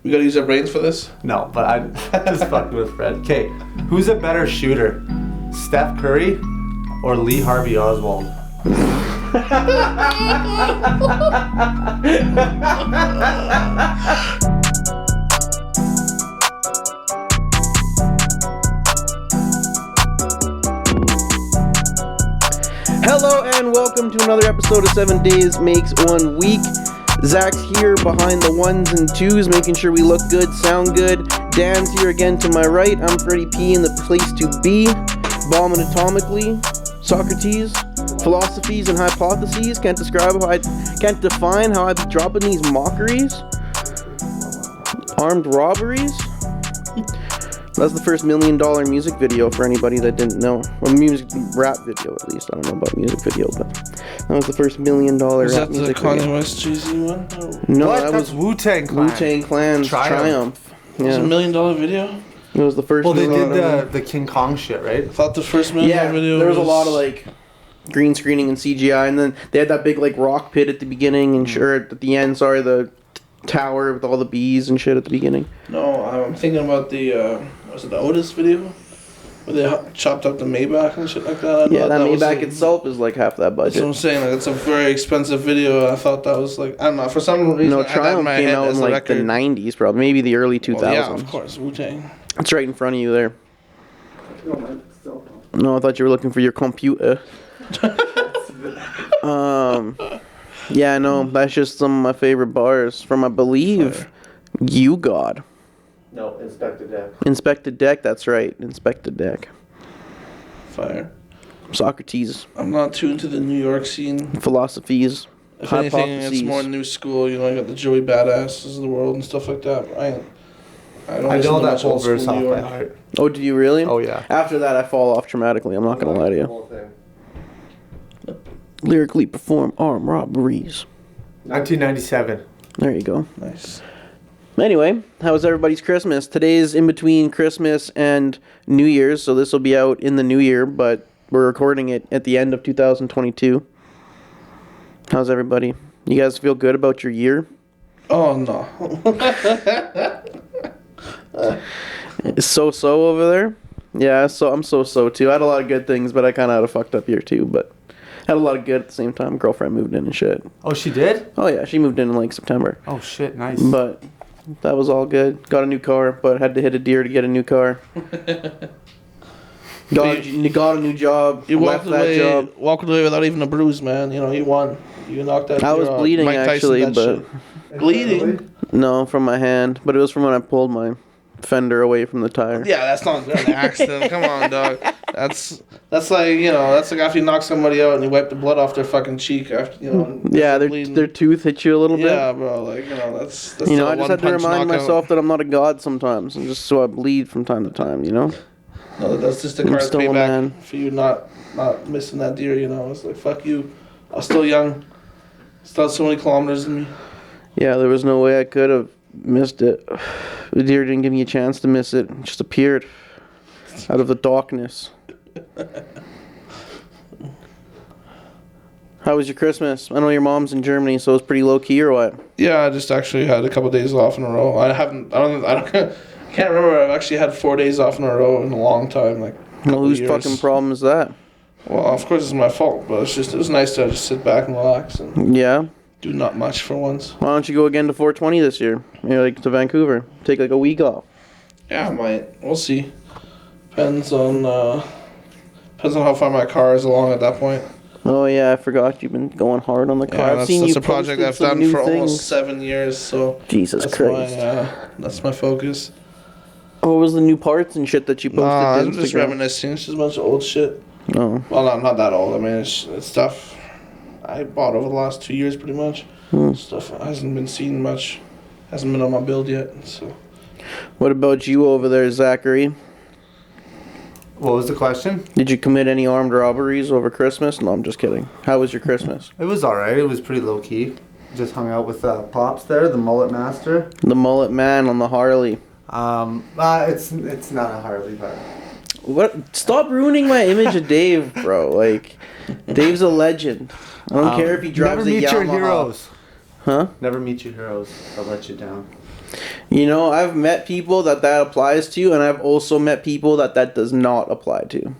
We gotta use our brains for this? No, but I just fucked with Fred. Okay, who's a better shooter? Steph Curry or Lee Harvey Oswald? Hello and welcome to another episode of 7 Days Makes 1 Week. Zach's here behind the ones and twos, making sure we look good, sound good. Dan's here again to my right. I'm Freddie P in the place to be. Bombing atomically. Socrates. Philosophies and hypotheses. Can't define how I be dropping these mockeries. Armed robberies. That's the first $1 million music video for anybody that didn't know. Well, music rap video at least. I don't know about music video, but that was the first $1 million rap music video. Was that the Kanye West cheesy one? No, what? that That's was Wu-Tang Clan. Wu-Tang Clan's Triumph. It was a $1 million video? It was the first. Well, they did the King Kong shit, right? I thought the first $1 million video there was a lot of like green screening and CGI, and then they had that big like rock pit at the beginning and at the end. Sorry, the tower with all the bees and shit at the beginning. No, I'm thinking about the was it the Otis video where they chopped up the Maybach and shit like that? Yeah, that Maybach itself is like half that budget. That's what I'm saying. Like, it's a very expensive video. I thought that was like, I don't know, for some reason. No, Triumph came out in like the 90s, probably maybe the early 2000s. Well, yeah, of course, Wu-Tang. It's right in front of you there. No, I thought you were looking for your computer. Yeah, no, that's just some of my favorite bars from, I believe, You God. No, Inspector Deck. Inspector Deck, that's right. Inspector Deck. Fire. Socrates. I'm not too into the New York scene. Philosophies. If anything, it's more new school. You know, you got the Joey Badasses of the world and stuff like that. I know that whole verse off by heart. Oh, do you really? Oh, yeah. After that, I fall off dramatically. I'm not going to lie to you. Lyrically perform armed robberies. 1997. There you go. Nice. Anyway, how was everybody's Christmas? Today's in between Christmas and New Year's, so this will be out in the new year, but we're recording it at the end of 2022. How's everybody? You guys feel good about your year? Oh, no. It's so-so over there? Yeah, so I'm so-so too. I had a lot of good things, but I kind of had a fucked up year too, but had a lot of good at the same time. Girlfriend moved in and shit. Oh, she did? Oh, yeah, she moved in like September. Oh, shit, nice. But that was all good. Got a new car, but had to hit a deer to get a new car. Got a new job. You walked away without even a bruise, man. You know, you won. You knocked that. I was bleeding Mike actually, Tyson, but bleeding. No, from my hand, but it was from when I pulled my fender away from the tire. Yeah, that's not an accident. Come on, dog. That's like, you know, that's like after you knock somebody out and you wipe the blood off their fucking cheek after, you know. Yeah, their tooth hit you a little bit. Yeah, bro. Like, you know, that's you know, I just had to remind myself that I'm not a god sometimes, and just so I bleed from time to time. You know. No, that's just the card's payback for you not missing that deer. You know, it's like, fuck you. I was still young. Still had so many kilometers in me. Yeah, there was no way I could have missed it. The deer didn't give me a chance to miss it. It just appeared out of the darkness. How was your Christmas? I know your mom's in Germany, so it was pretty low key or what? Yeah, I just actually had a couple days off in a row. I can't remember. I've actually had 4 days off in a row in a long time. Like, well, whose fucking problem is that? Well, of course it's my fault, but it was nice to just sit back and relax and do not much for once. Why don't you go again to 420 this year? Maybe like to Vancouver. Take like a week off. Yeah, I might. We'll see. Depends on how far my car is along at that point. Oh yeah, I forgot you've been going hard on the car. Yeah, I've seen that's you a project I've done for almost 7 years. So Jesus Christ, that's my focus. What was the new parts and shit that you posted? I'm just reminiscing. It's just a bunch of old shit. Oh. Well, no, I'm not that old. I mean, it's stuff I bought over the last 2 years, pretty much. Stuff hasn't been seen much, hasn't been on my build yet. So. What about you over there, Zachary? What was the question? Did you commit any armed robberies over Christmas? No, I'm just kidding. How was your Christmas? It was alright. It was pretty low key. Just hung out with Pops there, the mullet master. The mullet man on the Harley. It's not a Harley, but What? Stop ruining my image of Dave, bro. Like, Dave's a legend. I don't care if he drives a Yamaha. Never meet your heroes. Huh? Never meet your heroes. They'll let you down. You know, I've met people that applies to, and I've also met people that does not apply to.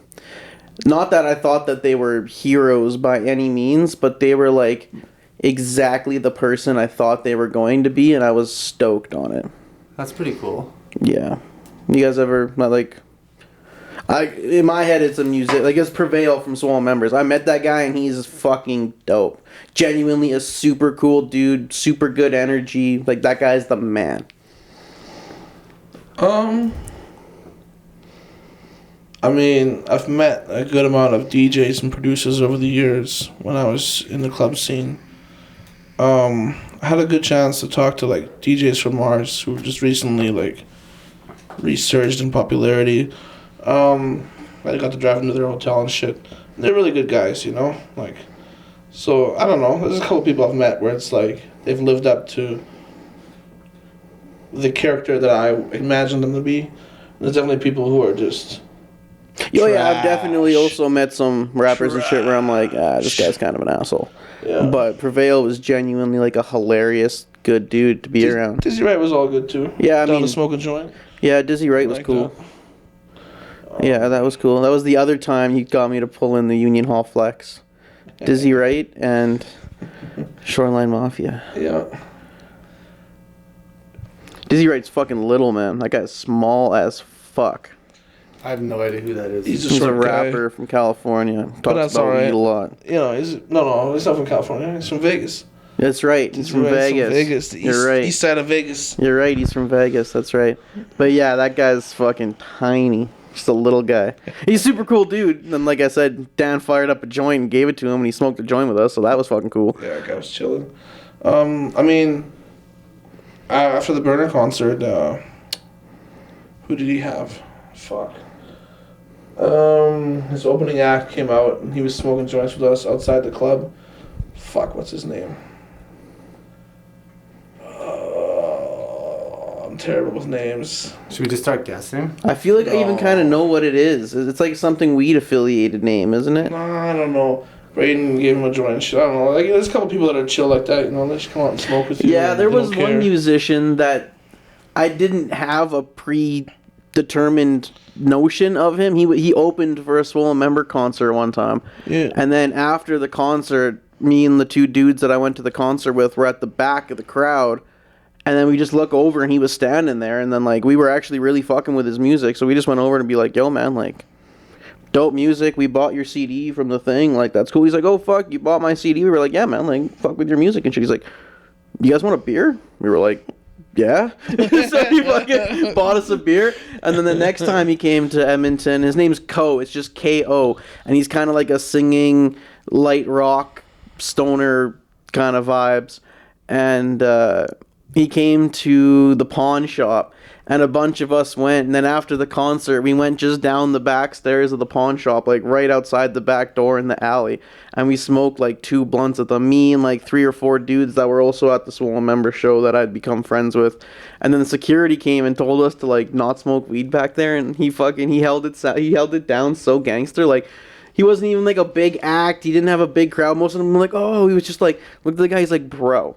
Not that I thought that they were heroes by any means, but they were like exactly the person I thought they were going to be, and I was stoked on it. That's pretty cool. Yeah. You guys ever, like... in my head, it's a music... Like, it's Prevail from Swollen Members. I met that guy, and he's fucking dope. Genuinely a super cool dude, super good energy. Like, that guy's the man. I mean, I've met a good amount of DJs and producers over the years when I was in the club scene. I had a good chance to talk to, like, DJs from Mars who just recently, like, resurged in popularity. I got to drive them to their hotel and shit. They're really good guys, you know? Like, so, I don't know. There's a couple people I've met where it's like they've lived up to the character that I imagined them to be. There's definitely people who are just... Oh yeah, I've definitely also met some rappers and shit where I'm like, this guy's kind of an asshole. Yeah. But Prevail was genuinely like a hilarious, good dude to be around. Dizzy Wright was all good too. Yeah, I Down mean, to smoke a joint. Yeah, Dizzy Wright was cool. Yeah, that was cool. That was the other time he got me to pull in the Union Hall Flex. Dizzy Wright and Shoreline Mafia. Yeah. Dizzy Wright's fucking little, man. That guy's small as fuck. I have no idea who that is. He's a rapper from California. Talks about weed a lot. You know, he's not from California. He's from Vegas. That's right. He's from Vegas. You're right. East side of Vegas. You're right. He's from Vegas. That's right. But yeah, that guy's fucking tiny. Just a little guy. He's a super cool dude. And like I said, Dan fired up a joint and gave it to him, and he smoked a joint with us, so that was fucking cool. Yeah, that guy was chilling. I mean, after the Burner concert, who did he have? Fuck. His opening act came out, and he was smoking joints with us outside the club. Fuck, what's his name? I'm terrible with names. Should we just start guessing? I feel like I even kind of know what it is. It's like something weed-affiliated name, isn't it? Nah, I don't know. Braden gave him a joint and shit. I don't know. Like, there's a couple people that are chill like that, you know. They just come out and smoke with you. Yeah, there was one musician that I didn't have a predetermined notion of him. He opened for a Swollen Member concert one time. Yeah. And then after the concert, me and the two dudes that I went to the concert with were at the back of the crowd. And then we just look over and he was standing there. And then, like, we were actually really fucking with his music. So we just went over and be like, yo, man, like, dope music. We bought your CD from the thing. Like, that's cool. He's like, oh, fuck, you bought my CD? We were like, yeah, man, like, fuck with your music and shit. He's like, you guys want a beer? We were like, yeah. So he fucking bought us a beer. And then the next time he came to Edmonton, his name's Ko. It's just K-O. And he's kind of like a singing, light rock, stoner kind of vibes. And he came to the pawn shop. And a bunch of us went. And then after the concert, we went just down the back stairs of the pawn shop, like right outside the back door in the alley. And we smoked like 2 blunts with them. Me and like 3 or 4 dudes that were also at the Swollen Member show that I'd become friends with. And then the security came and told us to like not smoke weed back there. And he held it down so gangster. Like, he wasn't even like a big act. He didn't have a big crowd. Most of them were like, oh, he was just like, look at the guy. He's like, bro,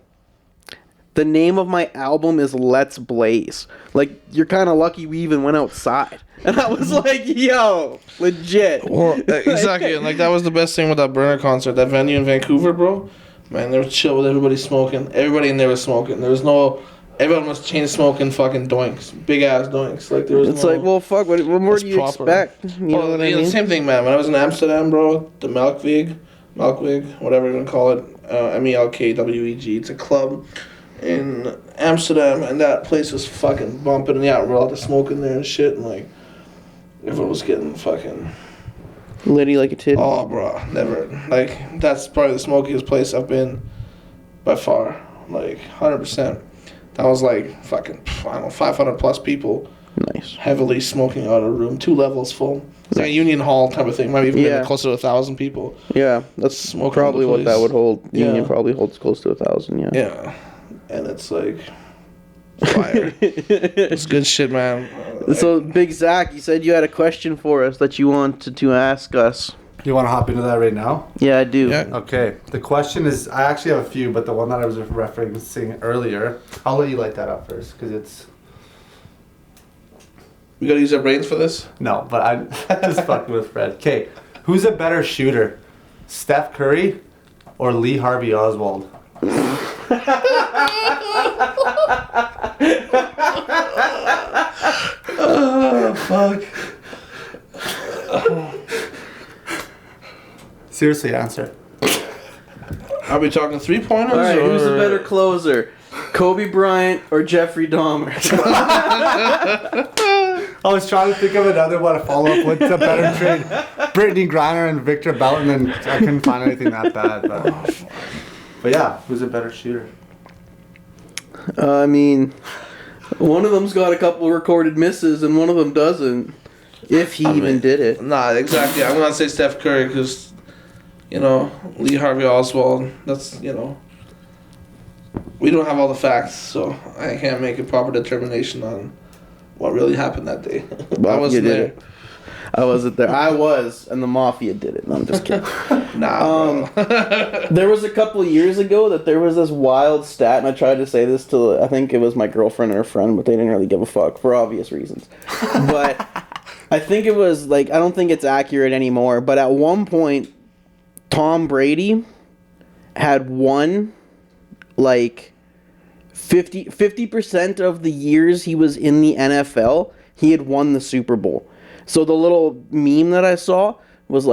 the name of my album is Let's Blaze. Like, you're kind of lucky we even went outside. And I was like, yo, legit. Well, exactly. And like, that was the best thing with that Burner concert. That venue in Vancouver, bro. Man, they were chill with everybody smoking. Everybody in there was smoking. There was no... Everyone was chain smoking fucking doinks. Big ass doinks. Like, there was It's like, well, fuck, what more do you expect? You know what I mean? Same thing, man. When I was in Amsterdam, bro, the Melkweg, whatever you want to call it, MELKWEG, it's a club in Amsterdam, and that place was fucking bumping, and yeah, we're allowed to smoke in there and shit, and like, everyone was getting fucking litty like a tit. Oh, bro, never. Like, that's probably the smokiest place I've been by far. Like, 100%. That was like fucking, I don't know, 500 plus people. Nice. Heavily smoking out of a room, 2 levels full. It's like a Union Hall type of thing. Might even be closer to 1,000 people. Yeah, that's smoking probably what that would hold. Union probably holds close to 1,000. Yeah. Yeah, and it's like fire. It's good shit, man. So, Big Zach, you said you had a question for us that you wanted to ask us. You want to hop into that right now? Yeah, I do. Yeah. Okay. The question is, I actually have a few, but the one that I was referencing earlier, I'll let you light that up first, because it's... We gotta use our brains for this? No, but I'm just fucking with Fred. Okay. Who's a better shooter? Steph Curry or Lee Harvey Oswald? Oh, fuck. Seriously, answer. Are we talking 3-pointers? All right, or... who's the better closer? Kobe Bryant or Jeffrey Dahmer? I was trying to think of another one to follow up. What's a better trade? Brittany Griner and Victor Belton, and I couldn't find anything that bad. But yeah, who's a better shooter? I mean, one of them's got a couple recorded misses and one of them doesn't. If he even did it. Nah, exactly. I'm gonna say Steph Curry because, Lee Harvey Oswald, that's, we don't have all the facts, so I can't make a proper determination on what really happened that day. I wasn't there. I wasn't there. I was, and the Mafia did it. No, I'm just kidding. Nah, There was a couple of years ago that there was this wild stat, and I tried to say this to, I think it was my girlfriend and her friend, but they didn't really give a fuck for obvious reasons. But I think it was, I don't think it's accurate anymore, but at one point, Tom Brady had won, 50% of the years he was in the NFL, he had won the Super Bowl. So the little meme that I saw was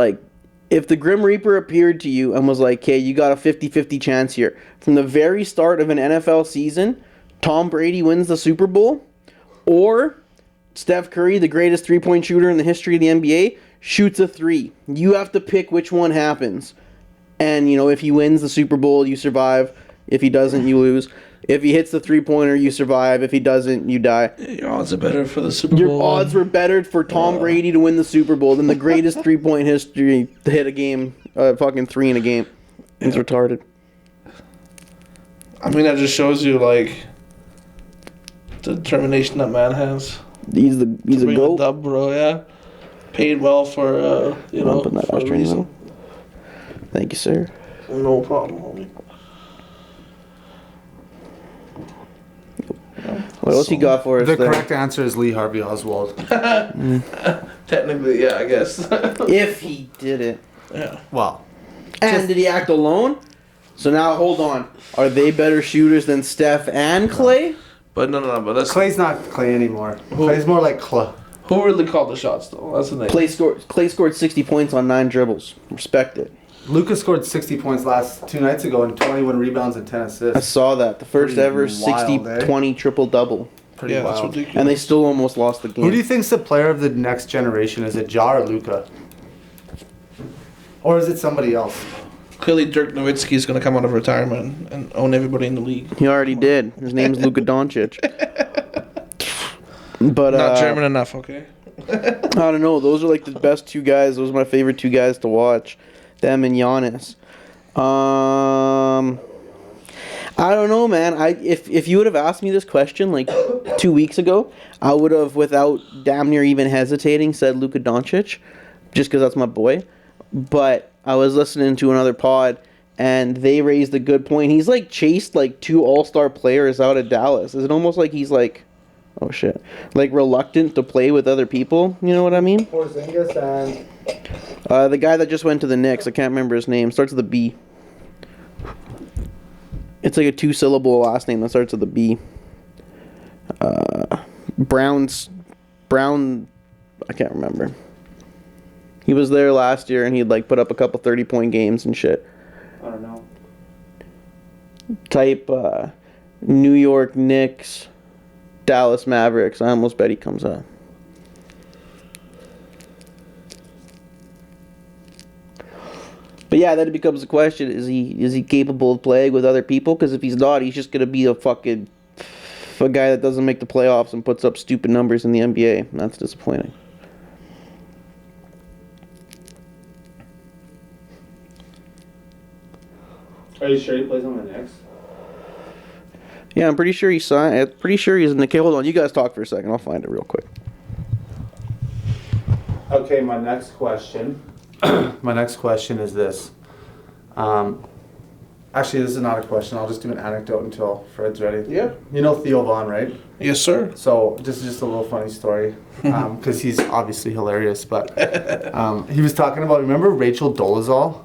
if the Grim Reaper appeared to you and was like, okay, you got a 50-50 chance here. From the very start of an NFL season, Tom Brady wins the Super Bowl, or Steph Curry, the greatest three-point shooter in the history of the NBA, shoots a three. You have to pick which one happens. And, if he wins the Super Bowl, you survive. If he doesn't, you lose. If he hits the three-pointer, you survive. If he doesn't, you die. your odds are better for the Super Bowl. Your odds were better for Tom Brady to win the Super Bowl than the greatest three-point history to hit a game, fucking three in a game. It's retarded. I mean, that just shows you, the determination that man has. He's a Bring goat. a dub, bro, yeah. Paid well for, I'll put that for a ashtray in reason. the middle. Thank you, sir. No problem, homie. What else you got for us The there? correct answer is Lee Harvey Oswald. Technically, yeah, I guess. If he did it. Yeah. Well, And did he act alone? So now, hold on. Are they better shooters than Steph and Clay? But no, but that's... Clay's not Clay anymore. Clay's more like Clay. Who really called the shots, though? That's the thing. Clay scored 60 points on 9 dribbles. Respect it. Lucas scored 60 points 2 nights ago and 21 rebounds and 10 I assists. saw that. The first Pretty ever wild, 60-20 triple-double. Pretty Yeah, that's wild. ridiculous. And they still almost lost the game. Who do you think's the player of the next generation? Is it Ja or Luka? Or is it somebody else? Clearly, Dirk Nowitzki is going to come out of retirement and own everybody in the league. He already did. His name's Luka Doncic. But Not German enough, okay? I don't know. Those are the best two guys. Those are my favorite two guys to watch. Them and Giannis. I don't know, man. If you would have asked me this question 2 weeks ago, I would have, without damn near even hesitating, said Luka Doncic, just because that's my boy. But I was listening to another pod, and they raised a good point. He's chased 2 all-star players out of Dallas. Is it almost like he's oh shit, reluctant to play with other people? You know what I mean? Porzingis and... The guy that just went to the Knicks, I can't remember his name. Starts with a B. It's a 2-syllable last name that starts with a B. Brown. I can't remember. He was there last year and he'd put up a couple 30-point games and shit. I don't know. Type New York Knicks, Dallas Mavericks. I almost bet he comes up. But yeah, then it becomes the question: is he capable of playing with other people? Because if he's not, he's just gonna be a guy that doesn't make the playoffs and puts up stupid numbers in the NBA. That's disappointing. Are you sure he plays on the Knicks? Yeah, I'm pretty sure he signed. I'm pretty sure he's in the. Okay, hold on, you guys talk for a second. I'll find it real quick. Okay, my next question. My next question is this. Actually, this is not a question. I'll just do an anecdote until Fred's ready. Yeah. You know Theo Vaughn, right? Yes, sir. So this is just a little funny story, because he's obviously hilarious. But he was talking about, remember Rachel Dolezal?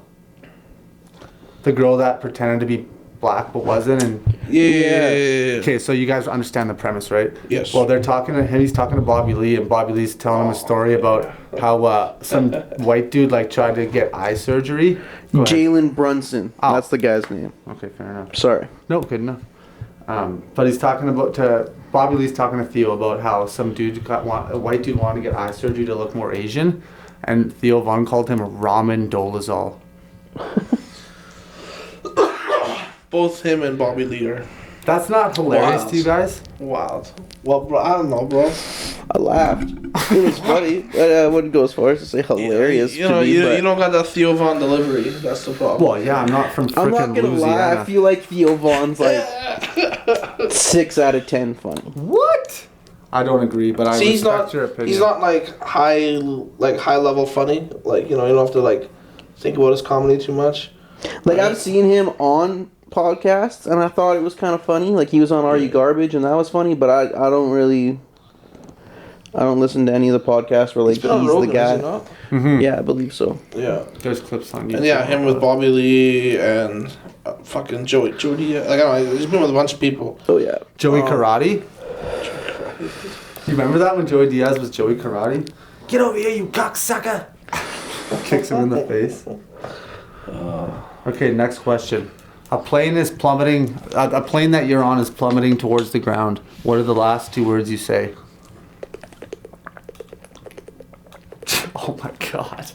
The girl that pretended to be black but wasn't, and Yeah. okay, so you guys understand the premise, right? Yes. Well, they're talking to him. He's talking to Bobby Lee, and Bobby Lee's telling him a story about how some white dude like tried to get eye surgery. Go ahead. Jalen Brunson. Oh. That's the guy's name. Okay, fair enough. Sorry. No, good enough. But he's talking about Bobby Lee's talking to Theo about how some dude a white dude wanted to get eye surgery to look more Asian, and Theo Vaughn called him Ramen Dolezal. Both him and Bobby Lee are That's not hilarious Wild. to you guys? wild. Well, bro, I don't know, bro. I laughed. It was funny. I wouldn't go as far as to say hilarious. You know, to me, you but don't got that Theo Von delivery. That's the problem. Well, yeah, I'm not from I'm not frickin' gonna Louisiana. lie. I feel like Theo Vaughn's like 6 out of 10 funny. What? I don't agree, but I See, respect your opinion. he's not like high level funny. Like, you know, you don't have to like think about his comedy too much. Like I've seen him on podcasts, and I thought it was kind of funny. Like he was on Are You Garbage, and that was funny. But I don't listen to any of the podcasts where like He's been on he's Rogan, the guy. is he not? Mhm. Yeah, I believe so. Yeah. There's clips on YouTube. And yeah, him with Bobby Lee and fucking Joey Diaz. Like, I don't know, he's been with a bunch of people. Oh yeah. Joey Karate? You remember that when Joey Diaz was Joey Karate? Get over here, you cocksucker! Kicks him in the face. Okay, next question. A plane is plummeting. A plane that you're on is plummeting towards the ground. What are the last 2 words you say? Oh my god.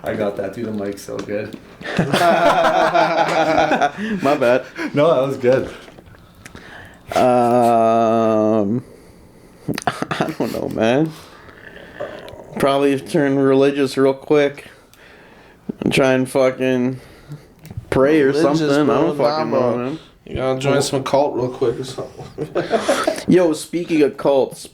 I got that through the mic so good. My bad. No, that was good. I don't know, man. Probably turn religious real quick and try and fucking pray or Religious, something. I bro, don't fucking nah, know, bro. man. You gotta join some cult real quick or something. Yo, speaking of cults,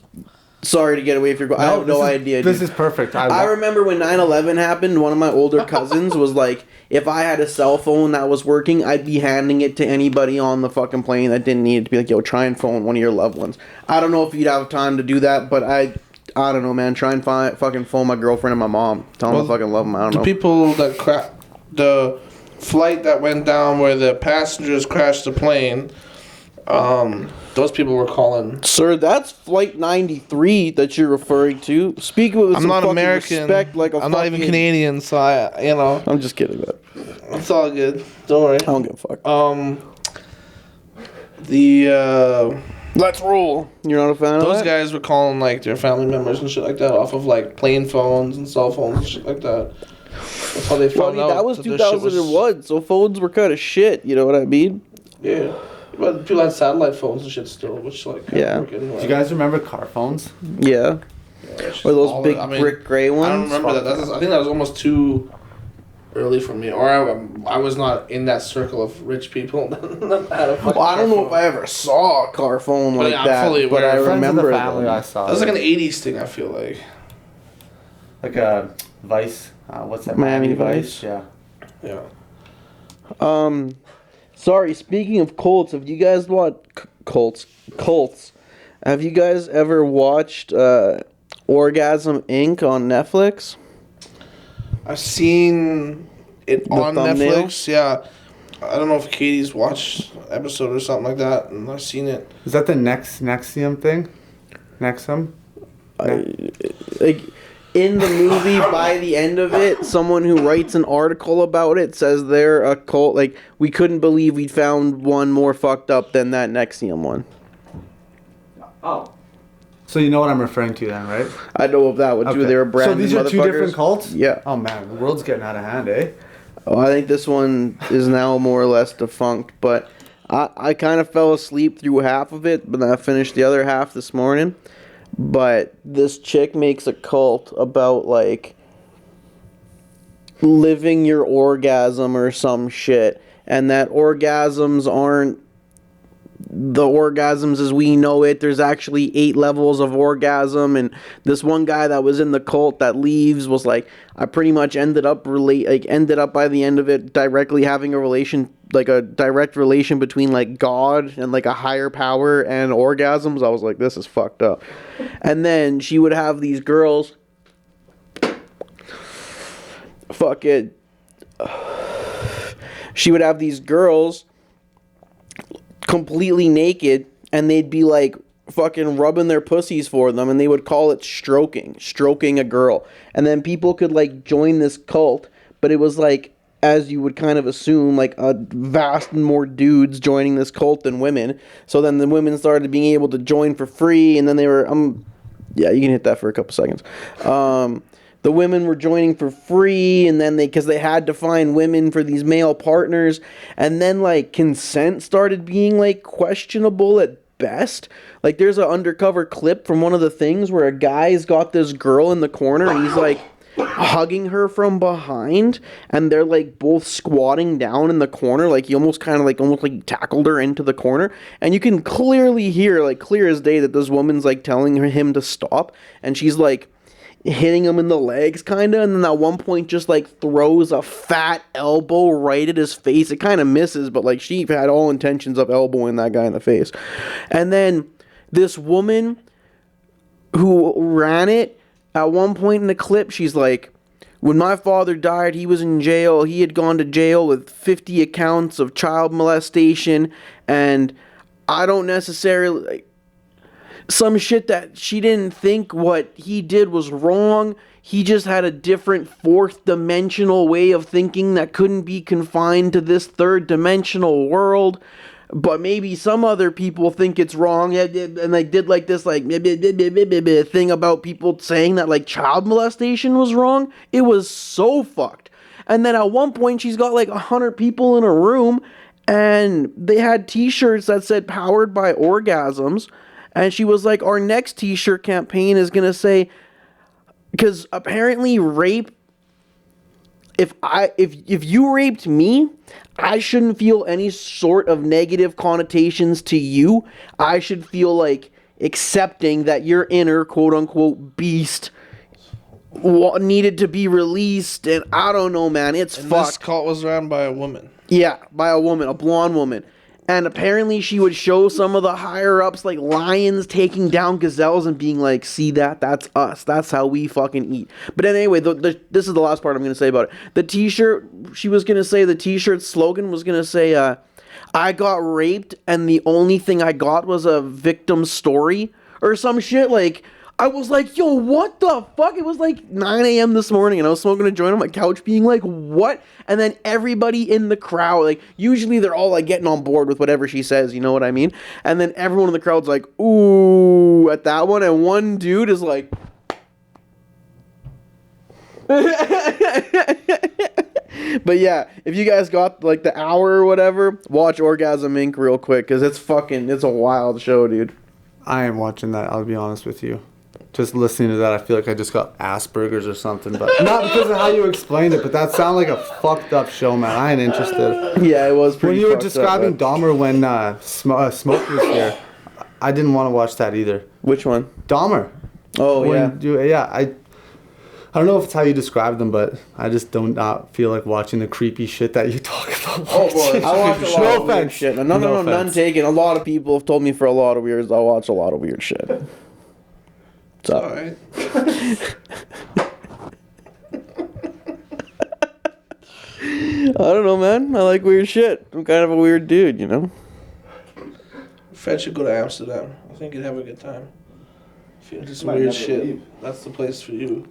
sorry to get away from your. I have no idea. This dude. is perfect. I remember when 9/11 happened, one of my older cousins was like, if I had a cell phone that was working, I'd be handing it to anybody on the fucking plane that didn't need it to be like, yo, try and phone one of your loved ones. I don't know if you'd have time to do that, but I don't know, man. Try and fucking phone my girlfriend and my mom. Tell them I fucking love them. I don't The know. people that the flight that went down where the passengers crashed the plane, those people were calling. Sir, that's Flight 93 that you're referring to. Speak with I'm some not fucking American. respect like a I'm not even fucking- Canadian, so I'm just kidding, but it's all good. Don't worry. I don't give a fuck. Let's roll. You're not a fan of Those that? guys were calling like their family members and shit like that off of like plane phones and cell phones and shit like that. That's how they Well, I found mean, out that was their shit 2001, so phones were kind of shit. You know what I mean? Yeah, but people had satellite phones and shit still, which like kinda Yeah. work anyway. Do you guys remember car phones? Yeah. It's Or those all- big I mean, brick gray ones. I don't remember that. I think that was almost too early for me, or I was not in that circle of rich people. that had a fucking Well, I don't know phone. if I ever saw a car phone But like yeah, I'm that, fully but aware. I Friends of the remember family I them. saw. That was like an '80s thing. I feel like. like a Vice. What's that? Miami Vice? Yeah. Yeah. Sorry, speaking of cults, have you guys watched cults? Have you guys ever watched Orgasm Inc. on Netflix? I've seen it The on thumbnail? Netflix. Yeah. I don't know if Katie's watched an episode or something like that, and I've seen it. Is that the Nexium thing? Nexum? Like in the movie, by the end of it, someone who writes an article about it says they're a cult. Like, we couldn't believe we found one more fucked up than that Nexium one. Oh. So you know what I'm referring to then, right? I know of that one too. Okay. They were brand So these new are two different motherfuckers. cults? Yeah. Oh man, the world's getting out of hand, eh? Oh, I think this one is now more or less defunct, but I kind of fell asleep through half of it, but then I finished the other half this morning. But this chick makes a cult about, like, living your orgasm or some shit, and that orgasms aren't the orgasms as we know it. There's actually 8 levels of orgasm, and this one guy that was in the cult that leaves was like, I pretty much ended up by the end of it directly having a direct relation between like God and like a higher power and orgasms. I was like, this is fucked up. And then she would have these girls she would have these girls completely naked, and they'd be like fucking rubbing their pussies for them, and they would call it stroking a girl. And then people could like join this cult, but it was like, as you would kind of assume, like a vast more dudes joining this cult than women. So then the women started being able to join for free, and then they were yeah, you can hit that for a couple seconds. The women were joining for free, and then because they had to find women for these male partners, and then like consent started being like questionable at best. Like there's an undercover clip from one of the things where a guy's got this girl in the corner, and he's like hugging her from behind, and they're like both squatting down in the corner, like he almost tackled her into the corner, and you can clearly hear, like clear as day, that this woman's like telling him to stop, and she's like hitting him in the legs kinda, and then at one point just like throws a fat elbow right at his face. It kind of misses, but like she had all intentions of elbowing that guy in the face. And then this woman who ran it, at one point in the clip, she's like, when my father died, he was in jail. He had gone to jail with 50 accounts of child molestation, and I don't necessarily, like, some shit that she didn't think what he did was wrong. He just had a different fourth dimensional way of thinking that couldn't be confined to this third dimensional world. But maybe some other people think it's wrong, and they did like this like thing about people saying that like child molestation was wrong. It was so fucked. And then at one point she's got like 100 people in a room, and they had t-shirts that said "powered by orgasms." And she was like, our next t-shirt campaign is going to say, because apparently rape, if you raped me, I shouldn't feel any sort of negative connotations to you. I should feel like accepting that your inner quote unquote beast needed to be released. And I don't know, man, it's fucked. This cult was run by a woman. Yeah, by a woman, a blonde woman. And apparently she would show some of the higher-ups, like lions taking down gazelles and being like, see that? That's us. That's how we fucking eat. But anyway, this is the last part I'm going to say about it. The t-shirt, she was going to say, the t-shirt slogan was going to say, I got raped and the only thing I got was a victim story or some shit. Like, I was like, yo, what the fuck? It was like 9 a.m. this morning, and I was smoking a joint on my couch being like, what? And then everybody in the crowd, like, usually they're all like getting on board with whatever she says, you know what I mean? And then everyone in the crowd's like, ooh, at that one, and one dude is like... But yeah, if you guys got like the hour or whatever, watch Orgasm Inc. real quick, because it's a wild show, dude. I am watching that, I'll be honest with you. Just listening to that, I feel like I just got Asperger's or something. But not because of how you explained it, but that sounded like a fucked up show, man. I ain't interested. Yeah, it was pretty When you were describing Dahmer when Smoke was here, I didn't want to watch that either. Which one? Dahmer. Oh, yeah. I don't know if it's how you describe them, but I just don't feel like watching the creepy shit that you talk about. Oh, boy. I watch a lot of weird shit. No, none taken. A lot of people have told me for a lot of years I watch a lot of weird shit. It's alright. I don't know, man. I like weird shit. I'm kind of a weird dude, you know? Fred should go to Amsterdam. I think you'd have a good time. If you're into some weird shit, that's the place for you.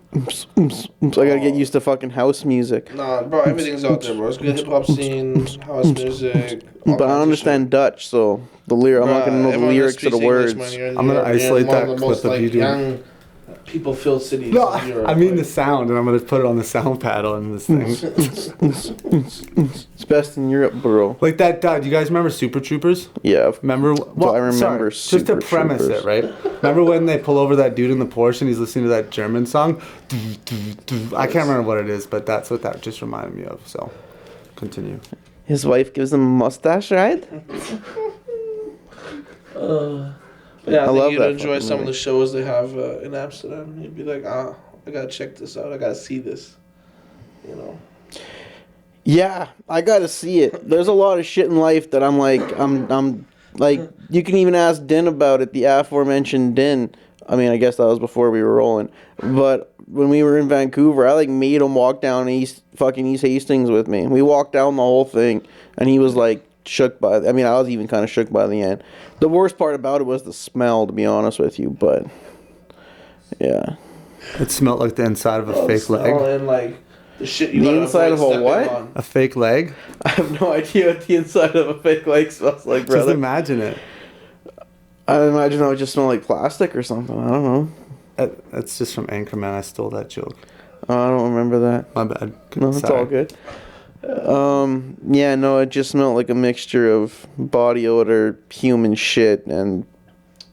I gotta get used to fucking house music. Nah, bro, everything's out there, bro. It's good hip-hop scene, house music. But I don't understand Dutch, so I'm not gonna know the lyrics or the words. I'm gonna isolate that clip of you doing... people-filled cities. No, I mean the sound, and I'm gonna put it on the sound paddle in this thing. It's best in Europe, bro. Like that. Do you guys remember Super Troopers? Yeah. Remember? Well, I remember. Just to premise it, right? Remember when they pull over that dude in the Porsche and he's listening to that German song? I can't remember what it is, but that's what that just reminded me of. So, continue. His wife gives him a mustache, right? But yeah, I think love you'd that enjoy fucking some of movie. the shows they have in Amsterdam. You'd be like, I gotta check this out. I gotta see this. You know. Yeah, I gotta see it. There's a lot of shit in life that I'm like, you can even ask Din about it, the aforementioned Din. I mean, I guess that was before we were rolling. But when we were in Vancouver, I like made him walk down East Hastings with me. We walked down the whole thing, and he was like shook by. I mean, I was even kind of shook by the end. The worst part about it was the smell, to be honest with you. But yeah, It smelled like the inside of a fake leg. And like the shit you The gotta inside avoid of a stepping what? on. A fake leg? I have no idea what the inside of a fake leg smells like, Just brother. imagine it. I imagine that would just smell like plastic or something. I don't know. That's just from Anchorman. I stole that joke. Oh, I don't remember that. My bad. No, it's Sorry. all good. Yeah, no, it just smelled like a mixture of body odor, human shit, and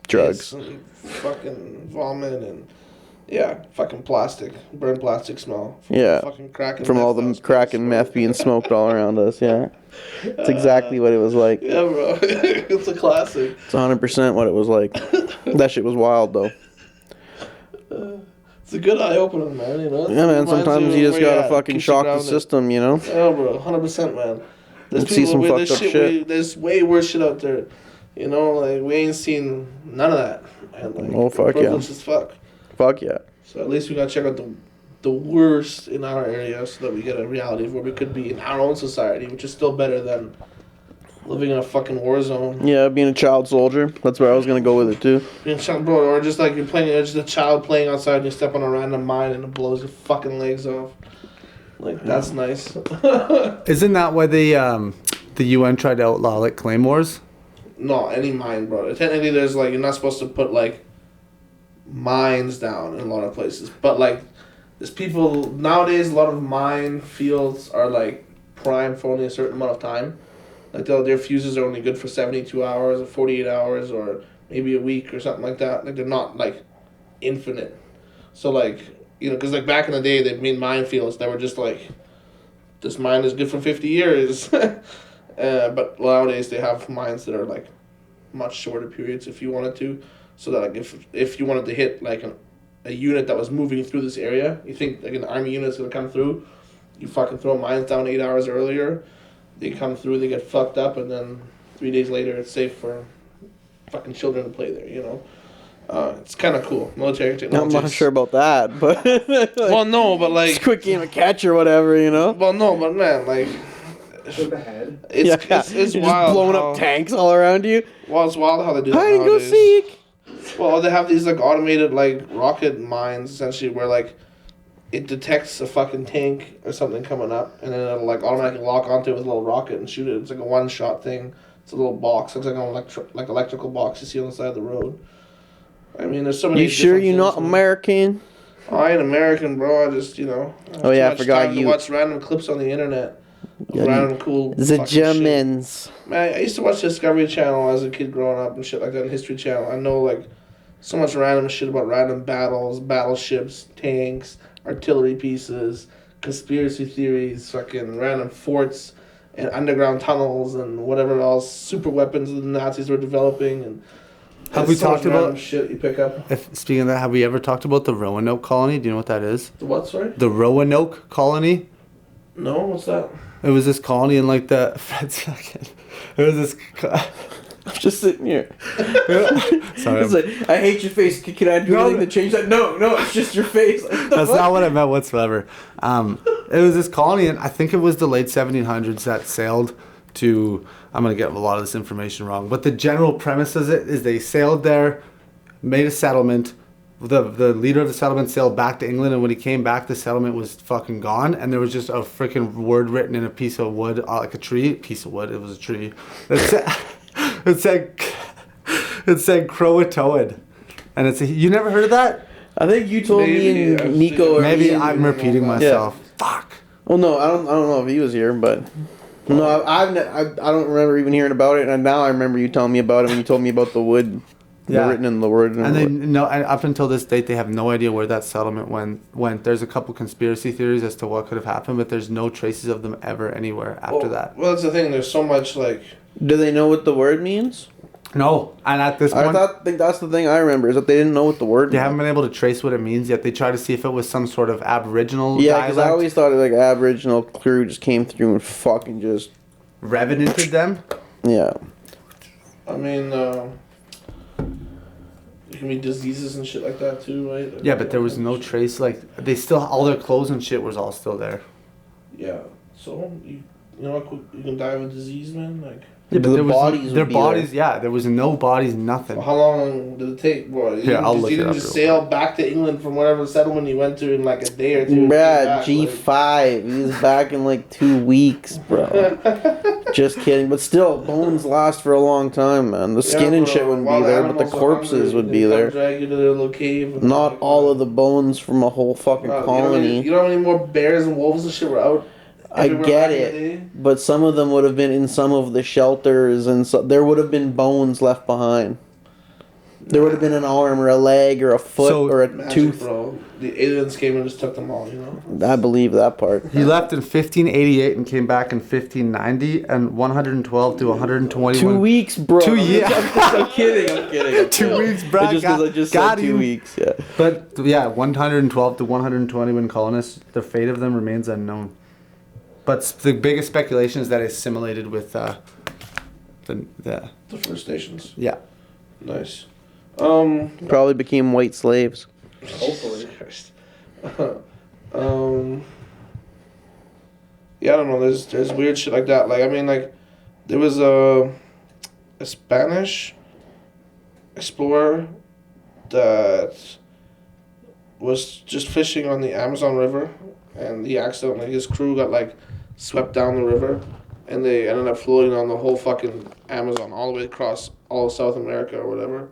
drugs. And fucking vomit and fucking plastic, burnt plastic smell. From Yeah, fucking crack and from meth all that the was crack being and meth smoked. being smoked all around us. Yeah, it's exactly what it was like. Yeah, bro, it's a classic. It's 100% what it was like. That shit was wild, though. It's a good eye opener, man. You know. Yeah, man. Reminds Sometimes you just where you're gotta at. fucking Keeps you shock the grounded. system, you know. Yeah, bro, 100%, man. There's See some with fucked up shit. There's way worse shit out there. You know, like we ain't seen none of that. And, like, Oh, fuck yeah. privileged as fuck. Fuck yeah. So at least we gotta check out the worst in our area so that we get a reality of where we could be in our own society, which is still better than living in a fucking war zone. Yeah, being a child soldier. That's where I was gonna go with it too. Being a child, bro, or just like you're playing, just a child playing outside and you step on a random mine and it blows your fucking legs off. Like that's nice. Isn't that why the UN tried to outlaw like claymores? No, any mine, bro. Technically, there's like you're not supposed to put like mines down in a lot of places, but like there's people nowadays. A lot of mine fields are like primed for only a certain amount of time. Like their fuses are only good for 72 hours or 48 hours or maybe a week or something like that. Like they're not like infinite. So like because like back in the day they made minefields that were just like this mine is good for 50 years. But nowadays they have mines that are like much shorter periods if you wanted to. So that like if you wanted to hit like a unit that was moving through this area, you think like an army unit's gonna come through, you fucking throw mines down 8 hours earlier. They come through, they get fucked up, and then 3 days later, it's safe for fucking children to play there. It's kind of cool. Military technology. I'm not sure about that, but like, Well, no, but like. it's a quick game of catch or whatever, you know. Well, no, but man, like. It's You're wild. just blowing how, up tanks all around you. Well, it's wild how they do that Hide and go nowadays. seek. Well, they have these like automated like rocket mines essentially where like it detects a fucking tank or something coming up and then it'll like automatically lock onto it with a little rocket and shoot it. It's like a one shot thing. It's a little box. Looks like an electrical box you see on the side of the road. I mean, there's so many. You sure different you're not things, man. American? I ain't American, bro. I just Oh, yeah, I too much forgot time you- to watch random clips on the internet. Yeah, Random cool. The fucking shit. Germans. Man, I used to watch Discovery Channel as a kid growing up and shit like that, and History Channel. I know like so much random shit about random battles, battleships, tanks, artillery pieces, conspiracy theories, fucking random forts and underground tunnels and whatever else, super weapons the Nazis were developing. And Have there's we so much talked about- random shit you pick up? Speaking of that, have we ever talked about the Roanoke colony? Do you know what that is? The what, sorry? The Roanoke colony? No, what's that? It was this colony in like the... It was this... I'm just sitting here. Sorry. It's like, I hate your face. Can I do No, anything to change that? No, it's just your face. Like, the That's fuck? not what I meant whatsoever. It was this colony, and I think it was the late 1700s that sailed to... I'm going to get a lot of this information wrong, but the general premise of it is they sailed there, made a settlement. The leader of the settlement sailed back to England, and when he came back, the settlement was fucking gone, and there was just a freaking word written in a piece of wood, like a tree. Piece of wood, it was a tree. It said Croatoan. And you never heard of that? I think you told me Maybe, and Nico. Or Maybe Ian- I'm repeating myself. Fuck. Well, no, I don't know if he was here, but no, I don't remember even hearing about it. And now I remember you telling me about it when you told me about the wood, Yeah. written in the word. And they no, and up until this date, they have no idea where that settlement went. There's a couple conspiracy theories as to what could have happened, but there's no traces of them ever anywhere after that. Well, that's the thing. There's so much like. Do they know what the word means? No, and at this point, I think that's the thing I remember is that they didn't know what the word they meant. haven't been able to trace what it means yet. They try to see if it was some sort of Aboriginal Yeah, because I dialect always thought like Aboriginal crew just came through and fucking just revenated them. yeah. I mean, there can be diseases and shit like that too, right? Yeah, but there was no trace. Like they still, all their clothes and shit was all still there. Yeah. So you know what? You can die of a disease, man. Like. Yeah, but The there was bodies their would be bodies. Yeah, there was no bodies, nothing. How long did it take? Boy, I'll look you it didn't up just real sail back to England from whatever settlement you went to in like a day or two. Bruh, G5. He was back in like 2 weeks, bro. Just kidding. But still, bones last for a long time, man. The skin and shit wouldn't be there, but the corpses would be there. Drag you to their little cave. Not all of the bones from a whole fucking colony. You know how many more bears and wolves and shit were out? I get it, but some of them would have been in some of the shelters, and so there would have been bones left behind. There would have been an arm or a leg or a foot or a tooth. Bro. The aliens came and just took them all, you know? I believe that part. He left in 1588 and came back in 1590, and 112 to 121. 2 weeks, bro. 2 years. I'm kidding. 2 weeks, bro. Just because I just said 2 weeks, yeah. But yeah, 112 to 121 colonists. The fate of them remains unknown. But the biggest speculation is that it's assimilated with the First Nations. Yeah. Nice. Probably became white slaves. Hopefully. Yeah, I don't know. There's weird shit like that. Like I mean, like there was a Spanish explorer that was just fishing on the Amazon River, and he accidentally, his crew got like swept down the river, and they ended up floating on the whole fucking Amazon all the way across all of South America or whatever.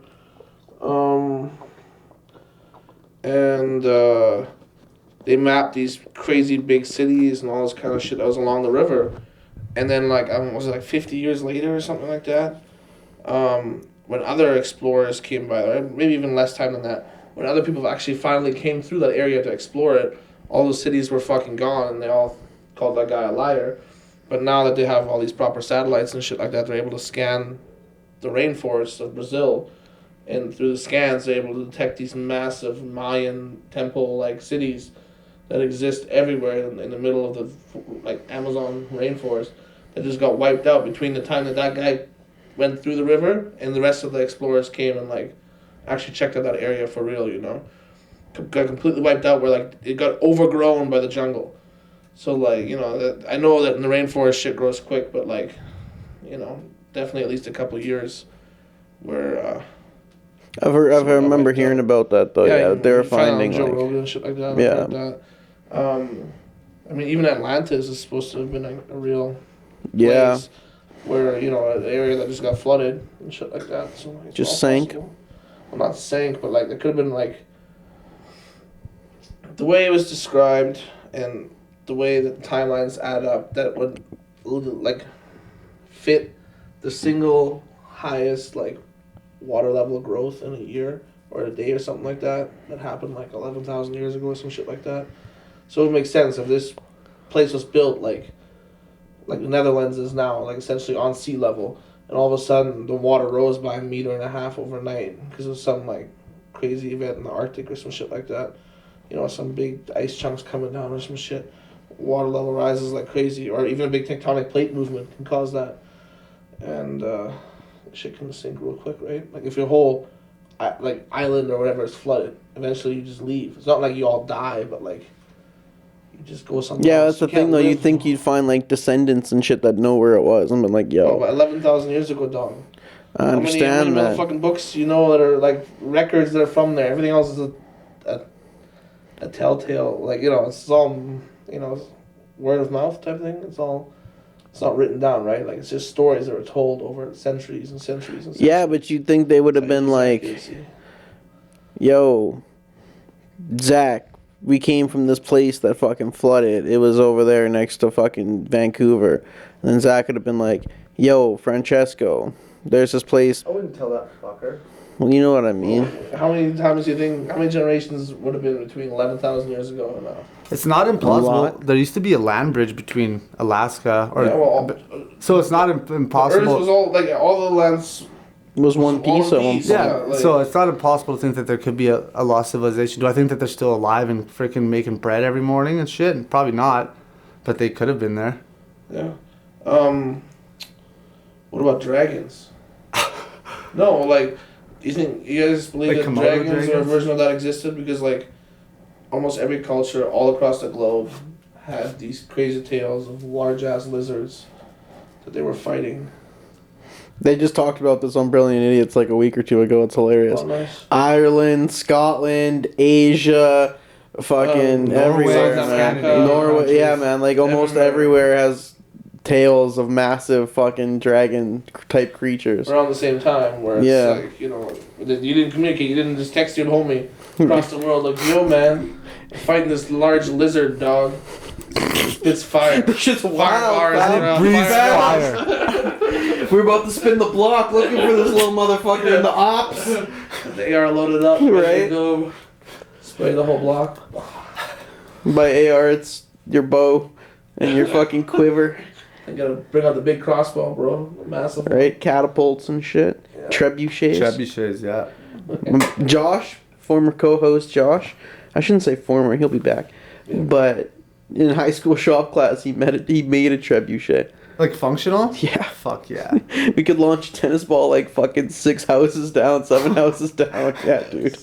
They mapped these crazy big cities and all this kind of shit that was along the river, and then like was it like 50 years later or something like that? When other explorers came by, or maybe even less time than that, when other people actually finally came through that area to explore it, all those cities were fucking gone, and they all called that guy a liar. But now that they have all these proper satellites and shit like that, they're able to scan the rainforests of Brazil, and through the scans they're able to detect these massive Mayan temple-like cities that exist everywhere in the middle of the like Amazon rainforest that just got wiped out between the time that guy went through the river and the rest of the explorers came and like actually checked out that area for real, you know. Got completely wiped out where like it got overgrown by the jungle. So like, you know, I know that in the rainforest shit grows quick, but like, you know, definitely at least a couple of years where I remember hearing about that though. Yeah, they were finding Joe like Rogan and shit like that. Yeah. Like that. I mean, even Atlantis is supposed to have been a real place where, you know, an area that just got flooded and shit like that. So like, just sank. Possible. Well, not sank, but like it could have been like the way it was described and the way that the timelines add up, that it would like fit the single highest like water level growth in a year or a day or something like that happened like 11,000 years ago or some shit like that. So it makes sense if this place was built like the Netherlands is now, like essentially on sea level, and all of a sudden the water rose by 1.5 meters overnight because of some like crazy event in the Arctic or some shit like that. You know, some big ice chunks coming down or some shit. Water level rises like crazy, or even a big tectonic plate movement can cause that. And shit can sink real quick, right? Like if your whole like island or whatever is flooded, eventually you just leave. It's not like you all die, but like you just go somewhere. Yeah, else. that's the thing though. You think you'd find like descendants and shit that know where it was, and been like, yo. Oh, but 11,000 years ago, dog. I understand how many fucking books you know that are like records that are from there. Everything else is a telltale, like, you know, it's all, you know, word of mouth type thing. It's not written down, right? Like, it's just stories that were told over centuries and centuries and centuries. Yeah, but you'd think they would have been like, yo, Zach, we came from this place that fucking flooded. It was over there next to fucking Vancouver. And then Zach would have been like, yo, Francesco, there's this place. I wouldn't tell that fucker. Well, you know what I mean. How many times do you think, how many generations would have been between 11,000 years ago and now? It's not implausible. There used to be a land bridge between Alaska, or Yeah, well, so it's not impossible. Earth was all, like, all the lands was one piece at one point. Yeah, like- so it's not impossible to think that there could be a lost civilization. Do I think that they're still alive and freaking making bread every morning and shit? Probably not, but they could have been there. Yeah. What about dragons? No, like, do you think you guys believe Like that Komodo dragons or a dragons? version of that existed? Because like, almost every culture all across the globe had these crazy tales of large ass lizards that they were fighting. They just talked about this on Brilliant Idiots like a week or two ago. It's hilarious. Oh, nice. Ireland, Scotland, Asia, fucking Norway, everywhere, South man. America, Norway, countries. yeah, man. Like almost everywhere has tales of massive fucking dragon type creatures. Around the same time, where it's Yeah. like, you know, you didn't communicate, you didn't just text your homie across the world, like, yo man, fighting this large lizard dog. It's fire. It's just Fire wild, bars, man. you know, Breathes fire fire. We're about to spin the block looking for this little motherfucker in the ops. They are loaded up, ready Right. to go spray the whole block. By AR, it's your bow and your fucking quiver, I gotta bring out the big crossbow, bro. Massive. right? Catapults and shit. Yeah. Trebuchets. Trebuchets, yeah. Josh, former co-host Josh. I shouldn't say former. He'll be back. Yeah. But in high school shop class, he made a trebuchet. Like functional? Yeah. Fuck yeah. We could launch a tennis ball like fucking 6 houses down, 7 houses down. Yeah, dude.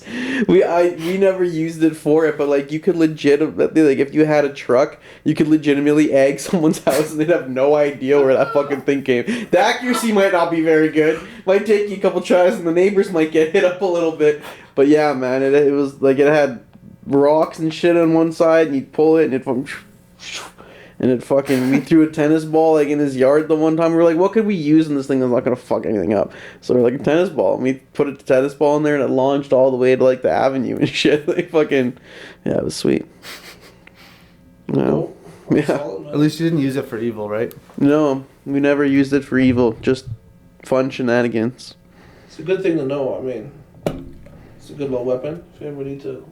We never used it for it, but like you could legitimately, like if you had a truck, you could legitimately egg someone's house and they'd have no idea where that fucking thing came. The accuracy might not be very good. Might take you a couple tries and the neighbors might get hit up a little bit. But yeah, man, it was like it had rocks and shit on one side and you'd pull it and it fucking, we threw a tennis ball like in his yard the one time. We were like, what could we use in this thing that's not gonna fuck anything up? So we're like, a tennis ball. And we put a tennis ball in there and it launched all the way to like the avenue and shit. Like fucking, yeah, it was sweet. No. Cool. Yeah. Solid, man. At least you didn't use it for evil, right? No, we never used it for evil. Just fun shenanigans. It's a good thing to know. I mean, it's a good little weapon if you ever need to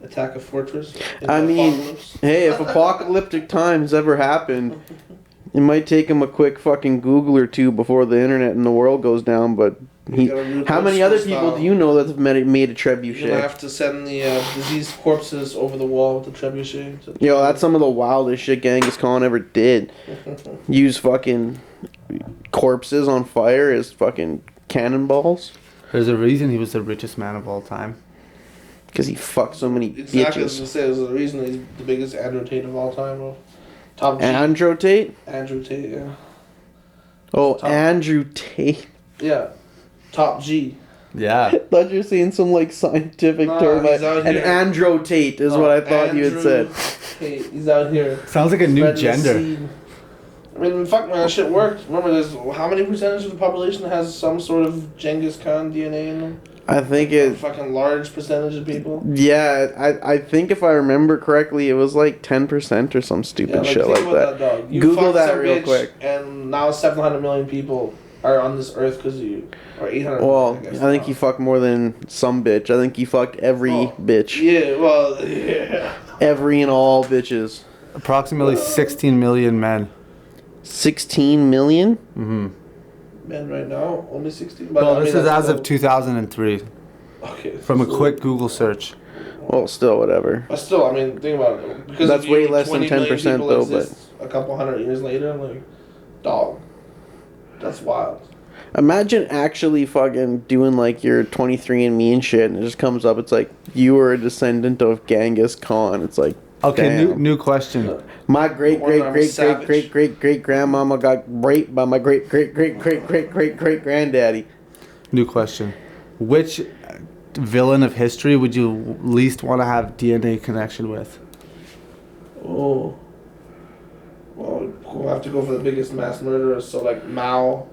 attack a fortress. in I the mean, apocalypse. hey, if apocalyptic times ever happened, it might take him a quick fucking Google or two before the internet and the world goes down, but You gotta do it how many old other school people style. do you know that have made a You're gonna trebuchet? have to send the diseased corpses over the wall with the trebuchet. Yo, that's some of the wildest shit Genghis Khan ever did. Use fucking corpses on fire as fucking cannonballs. There's a reason he was the richest man of all time. Because he fucked so many Exactly as I bitches. said, there's a reason he's the biggest Andrew Tate of all time. Bro. Top G. Andrew Tate? Andrew Tate, yeah. Oh, Top- Andrew Tate. Yeah. Top G. Yeah. I thought you were saying some like scientific Nah, term. he's out And here. Andrew Tate is what I thought you had said. Tate, he's out here. Sounds like a new spreading the gender. seed. I mean, fuck man, that shit worked. Remember, there's how many percentage of the population has some sort of Genghis Khan DNA in them? I think A it. fucking large percentage of people. Yeah, I think if I remember correctly, it was like 10% or some stupid shit think like about that. dog. You Google fucked that some real bitch, quick. And now 700 million people are on this earth because of you. Or 800 Well, million, guess I think now. he fucked more than some bitch. I think he fucked every Oh. bitch. Yeah, well, yeah. Every and all bitches. Approximately 16 million men. 16 million? Mm-hmm. Men right now, only 16. But Well, I this mean, is that's as of low. 2003. Okay. From a so- quick Google search. Well, still, whatever. But still, I mean, think about it. Because That's of you, way less than 20 million 10% people though, exist a couple hundred years later, I'm like, dog. That's wild. Imagine actually fucking doing like your 23andMe and shit, and it just comes up. It's like you were a descendant of Genghis Khan. It's like, Okay, damn. new question. My great Or I'm a great savage. grandmama got raped by my great granddaddy. New question. Which villain of history would you least want to have DNA connection with? Oh. Well, we'll have to go for the biggest mass murderers, so like Mao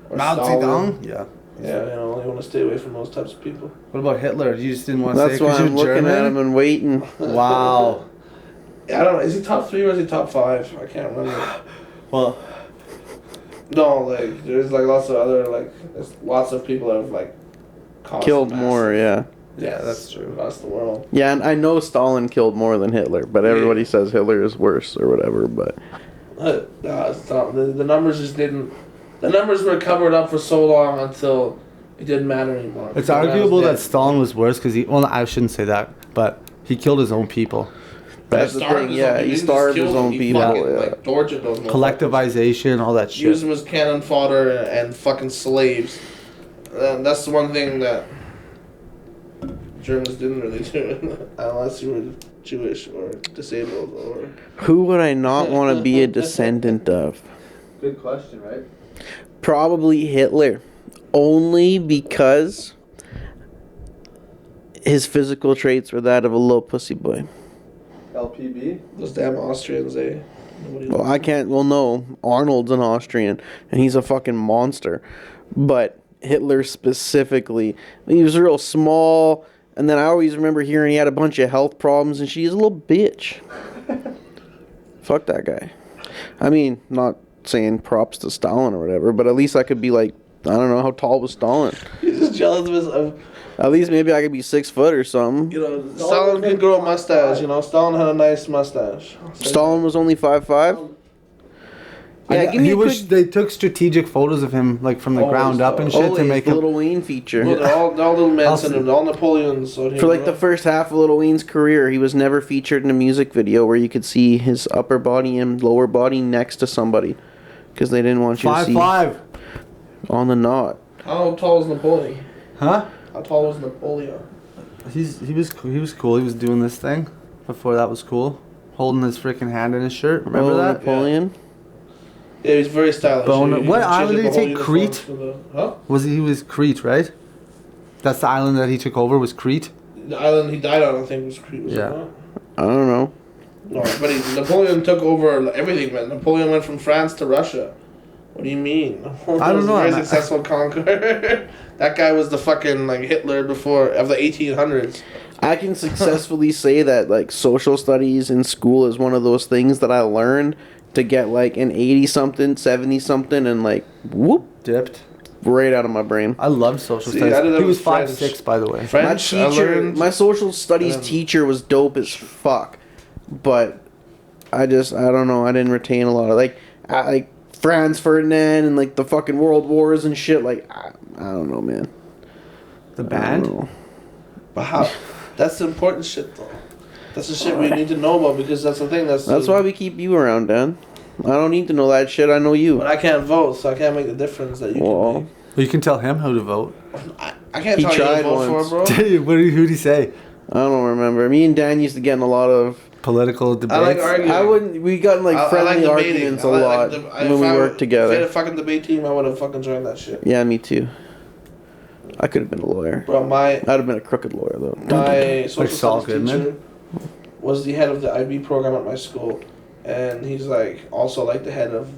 or Stalin. Yeah. Yeah, you know, you want to stay away from those types of people. What about Hitler? You just didn't want to say That's it why 'cause I'm you're looking German? at him and waiting. Wow. I don't know, is he top 3 or is he top 5? I can't remember. Well, No, like, there's like lots of other, like, there's lots of people that have like caused Killed massive- more, yeah. Yeah, that's true. Across the world. Yeah, and I know Stalin killed more than Hitler, but everybody says Hitler is worse or whatever, but... No, it's not. The numbers just didn't. The numbers were covered up for so long until It didn't matter anymore. It's arguable that Stalin was worse because I shouldn't say that, but he killed his own people. That's the thing, yeah. He starved his own people. Like, tortured those collectivization, all that shit. Used them as cannon fodder and fucking slaves. And that's the one thing that Germans didn't really do, unless you were Jewish or disabled or... Who would I not want to be a descendant of? Good question, right? Probably Hitler. Only because his physical traits were that of a little pussy boy. LPB? Those damn Austrians, eh? Well, I can't... Well, no. Arnold's an Austrian, and he's a fucking monster. But Hitler specifically, he was real small, and then I always remember hearing he had a bunch of health problems, and she's a little bitch. Fuck that guy. I mean, not saying props to Stalin or whatever, but at least I could be like, I don't know, how tall was Stalin? He's just jealous of... At least maybe I could be 6 foot or something. You know, Stalin could grow a mustache, you know. Stalin had a nice mustache. Stalin was only 5'5"? Yeah, give me They took strategic photos of him, like, from the ground up and shit to make the him... Little Wayne feature. Well, they're all little men and all Napoleons. So For like the first half of Little Wayne's career, he was never featured in a music video where you could see his upper body and lower body next to somebody. Because they didn't want you to see... 5'5". On the knot. How tall was Napoleon? Huh? How tall was Napoleon? He was cool. He was doing this thing before that was cool, holding his freaking hand in his shirt. Remember that? Napoleon? Yeah, he's very stylish. What island did he take? Crete? Huh? He was Crete, right? That's the island that he took over, was Crete? The island he died on, I think, was Crete. Yeah. I don't know. No, but Napoleon took over everything, man. Napoleon went from France to Russia. What do you mean? I don't know. Very successful conqueror. That guy was the fucking like Hitler before of the 1800s. I can successfully say that like social studies in school is one of those things that I learned to get like an 80-something, 70-something, and like whoop dipped right out of my brain. I love social studies. He was 5'6", by the way. French, my social studies teacher was dope as fuck, but I don't know. I didn't retain a lot of like Franz Ferdinand and like the fucking World Wars and shit. Like I don't know, man. The band? But how? That's the important shit, though. That's the shit we need to know about because that's the thing. That's why we keep you around, Dan. I don't need to know that shit. I know you. But I can't vote, so I can't make the difference that you can make. Well, you can tell him how to vote. I can't tell you who to vote for, bro. Who'd he say? I don't remember. Me and Dan used to get in a lot of political debates. I like arguing. We got in like friendly arguments a lot when we worked together. If I had a fucking debate team, I would have fucking joined that shit. Yeah, me too. I could have been a lawyer. Bro, I'd have been a crooked lawyer though. My social studies teacher was the head of the IB program at my school, and he's like also like the head of